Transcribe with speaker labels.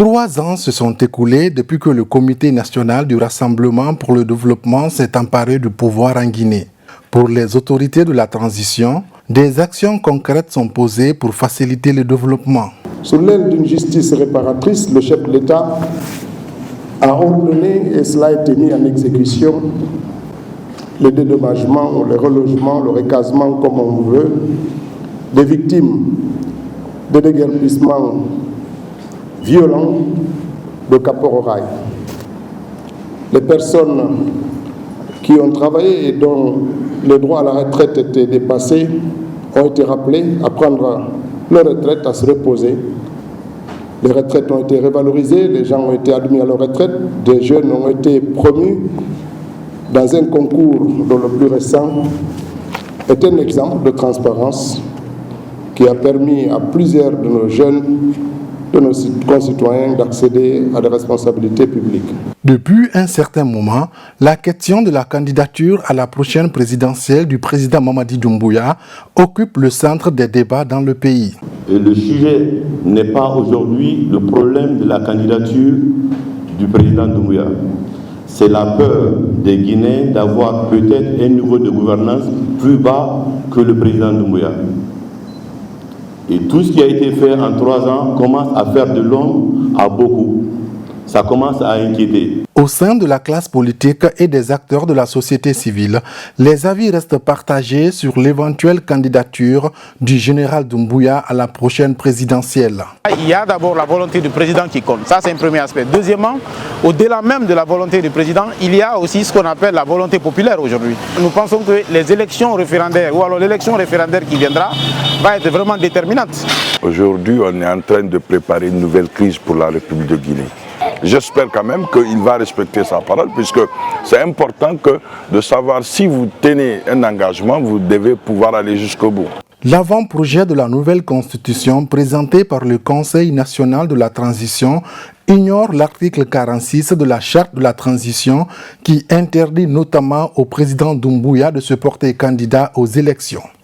Speaker 1: 3 ans se sont écoulés depuis que le Comité national du Rassemblement pour le développement s'est emparé du pouvoir en Guinée. Pour les autorités de la transition, des actions concrètes sont posées pour faciliter le développement.
Speaker 2: Sous l'aile d'une justice réparatrice, le chef de l'État a ordonné, et cela a été mis en exécution, le dédommagement, le relogement, le recasement, comme on veut, des victimes de déguerpissement violent de Kapororaï. Les personnes qui ont travaillé et dont le droit à la retraite était dépassé ont été rappelées à prendre leur retraite, à se reposer. Les retraites ont été révalorisées, les gens ont été admis à leur retraite, des jeunes ont été promus dans un concours dont le plus récent est un exemple de transparence qui a permis à plusieurs de nos jeunes, de nos concitoyens d'accéder à des responsabilités publiques.
Speaker 1: Depuis un certain moment, la question de la candidature à la prochaine présidentielle du président Mamadi Doumbouya occupe le centre des débats dans le pays.
Speaker 3: Et le sujet n'est pas aujourd'hui le problème de la candidature du président Doumbouya. C'est la peur des Guinéens d'avoir peut-être un niveau de gouvernance plus bas que le président Doumbouya. Et tout ce qui a été fait en 3 ans commence à faire de l'ombre à beaucoup. Ça commence à inquiéter.
Speaker 1: Au sein de la classe politique et des acteurs de la société civile, les avis restent partagés sur l'éventuelle candidature du général Doumbouya à la prochaine présidentielle.
Speaker 4: Il y a d'abord la volonté du président qui compte, ça c'est un premier aspect. Deuxièmement, au-delà même de la volonté du président, il y a aussi ce qu'on appelle la volonté populaire aujourd'hui. Nous pensons que les élections référendaires, ou alors l'élection référendaire qui viendra, va être vraiment déterminante.
Speaker 5: Aujourd'hui, on est en train de préparer une nouvelle crise pour la République de Guinée. J'espère quand même qu'il va respecter sa parole, puisque c'est important de savoir si vous tenez un engagement, vous devez pouvoir aller jusqu'au bout.
Speaker 1: L'avant-projet de la nouvelle constitution présenté par le Conseil national de la transition ignore l'article 46 de la charte de la transition qui interdit notamment au président Doumbouya de se porter candidat aux élections.